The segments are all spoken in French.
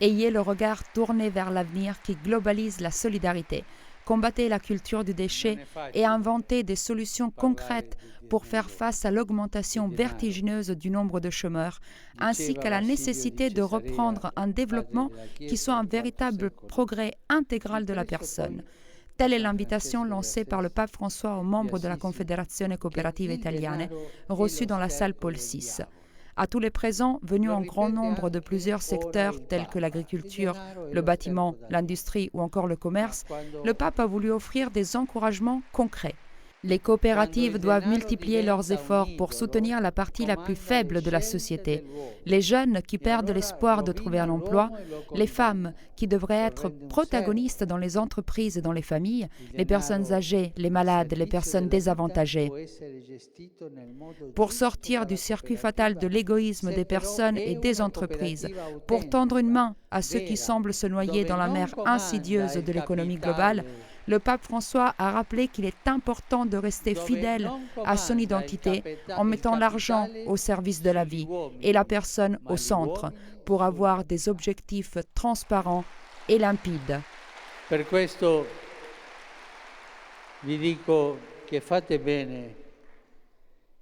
Ayez le regard tourné vers l'avenir qui globalise la solidarité. Combattez la culture du déchet et inventez des solutions concrètes pour faire face à l'augmentation vertigineuse du nombre de chômeurs, ainsi qu'à la nécessité de reprendre un développement qui soit un véritable progrès intégral de la personne. Telle est l'invitation lancée par le pape François aux membres de la Confederazione Cooperative Italiane, reçus dans la salle Paul VI. À tous les présents, venus en grand nombre de plusieurs secteurs tels que l'agriculture, le bâtiment, l'industrie ou encore le commerce, le pape a voulu offrir des encouragements concrets. Les coopératives doivent multiplier leurs efforts pour soutenir la partie la plus faible de la société, les jeunes qui perdent l'espoir de trouver un emploi, les femmes qui devraient être protagonistes dans les entreprises et dans les familles, les personnes âgées, les malades, les personnes désavantagées. Pour sortir du circuit fatal de l'égoïsme des personnes et des entreprises, pour tendre une main à ceux qui semblent se noyer dans la mer insidieuse de l'économie globale, le pape François a rappelé qu'il est important de rester fidèle à son identité en mettant l'argent au service de la vie et la personne au centre pour avoir des objectifs transparents et limpides. Per questo vi dico che fate bene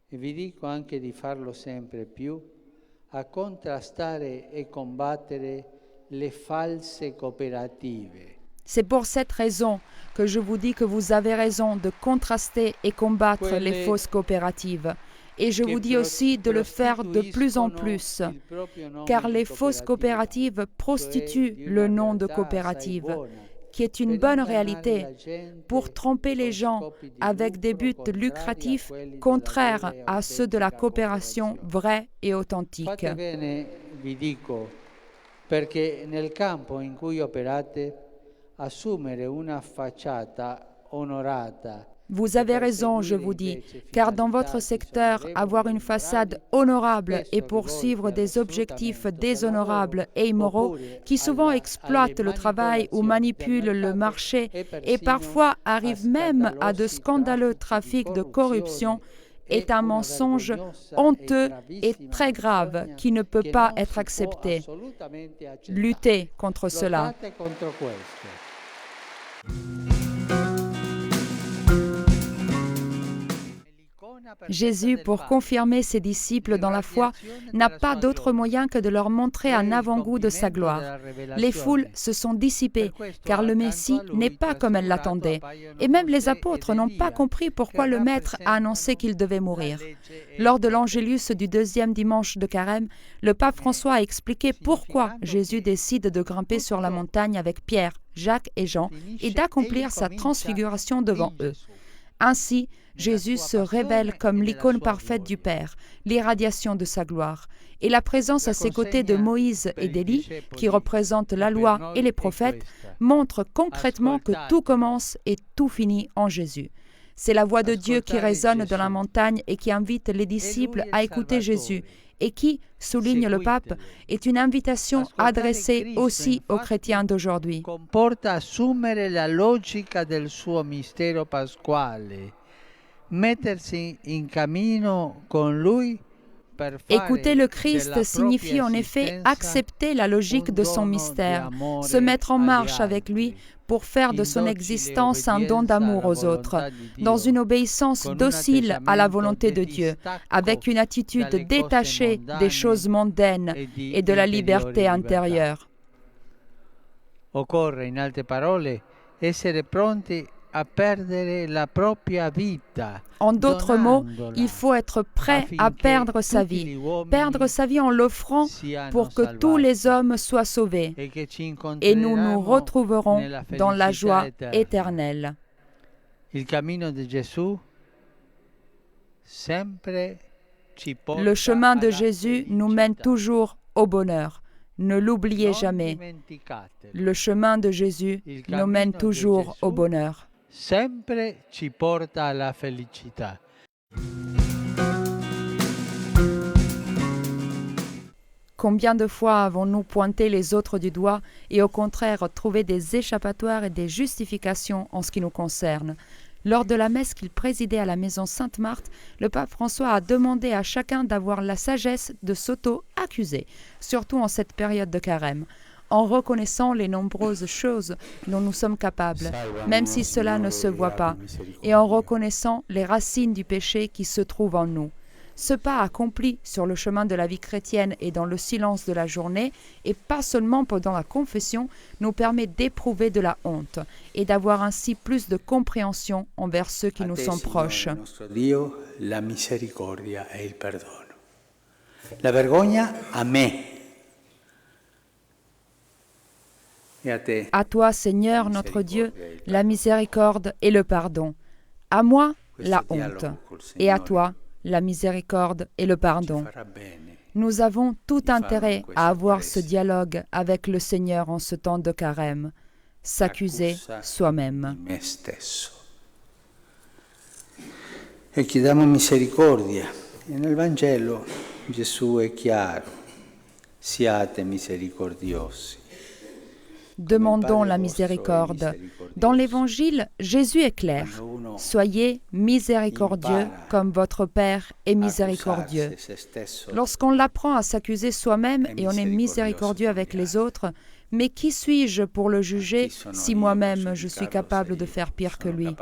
e vi dico anche di farlo sempre più a contrastare e combattere le false cooperative. C'est pour cette raison que je vous dis que vous avez raison de contraster et combattre les fausses coopératives. Et je vous dis aussi de le faire de plus en plus, car les fausses coopératives prostituent le nom de coopérative, qui est une bonne réalité, pour tromper les gens avec des buts lucratifs contraires à ceux de la coopération vraie et authentique. Perché nel campo in cui operate assumere una facciata onorata. Vous avez raison, je vous dis, car dans votre secteur, avoir une façade honorable et poursuivre des objectifs déshonorables et immoraux qui souvent exploitent le travail ou manipulent le marché et parfois arrivent même à de scandaleux trafics de corruption est un mensonge honteux et très grave qui ne peut pas être accepté. Luttez contre cela. Jésus, pour confirmer ses disciples dans la foi, n'a pas d'autre moyen que de leur montrer un avant-goût de sa gloire. Les foules se sont dissipées, car le Messie n'est pas comme elles l'attendaient. Et même les apôtres n'ont pas compris pourquoi le Maître a annoncé qu'il devait mourir. Lors de l'Angélus du deuxième dimanche de Carême, le pape François a expliqué pourquoi Jésus décide de grimper sur la montagne avec Pierre, Jacques et Jean et d'accomplir sa transfiguration devant eux. Ainsi, Jésus se révèle comme l'icône parfaite du Père, l'irradiation de sa gloire, et la présence à ses côtés de Moïse et d'Élie, qui représentent la loi et les prophètes, montre concrètement que tout commence et tout finit en Jésus. C'est la voix de Dieu qui résonne dans la montagne et qui invite les disciples à écouter Jésus, et qui, souligne le pape, est une invitation adressée aussi aux chrétiens d'aujourd'hui. Comporta assumere la logica del suo mistero pasquale, mettersi in cammino con lui. Écouter le Christ signifie en effet accepter la logique de son mystère, se mettre en marche avec lui pour faire de son existence un don d'amour aux autres, dans une obéissance docile à la volonté de Dieu, avec une attitude détachée des choses mondaines et de la liberté intérieure. Occorre, in altre parole, essere pronti a perdere la propria vita. En d'autres mots, il faut être prêt à perdre sa vie en l'offrant pour que tous les hommes soient sauvés, et nous nous retrouverons dans la joie éternelle. Le chemin de Jésus nous mène toujours au bonheur. Ne l'oubliez jamais. Le chemin de Jésus nous mène toujours au bonheur. Sempre ci porta alla felicità. Combien de fois avons-nous pointé les autres du doigt et au contraire trouvé des échappatoires et des justifications en ce qui nous concerne? Lors de la messe qu'il présidait à la maison Sainte-Marthe, le pape François a demandé à chacun d'avoir la sagesse de s'auto-accuser, surtout en cette période de carême. en reconnaissant les nombreuses choses dont nous sommes capables, même si cela ne se voit pas, et en reconnaissant les racines du péché qui se trouvent en nous. Ce pas accompli sur le chemin de la vie chrétienne et dans le silence de la journée, et pas seulement pendant la confession, nous permet d'éprouver de la honte et d'avoir ainsi plus de compréhension envers ceux qui nous sont proches. Nostro Dio, la misericordia e il perdono. La vergogna a me. E a te. À toi, Seigneur, notre Dieu, la miséricorde et le pardon. À moi, la honte. Et à toi, la miséricorde et le pardon. Nous avons tout intérêt à avoir ce dialogue avec le Seigneur en ce temps de carême, s'accuser soi-même. Me stesso. E chiediamo misericordia. E nel Vangelo Gesù è chiaro. Siate misericordiosi. Demandons la miséricorde. Dans l'Évangile, Jésus est clair. Soyez miséricordieux comme votre Père est miséricordieux. Lorsqu'on l'apprend à s'accuser soi-même et on est miséricordieux avec les autres, mais qui suis-je pour le juger si moi-même je suis capable de faire pire que lui ?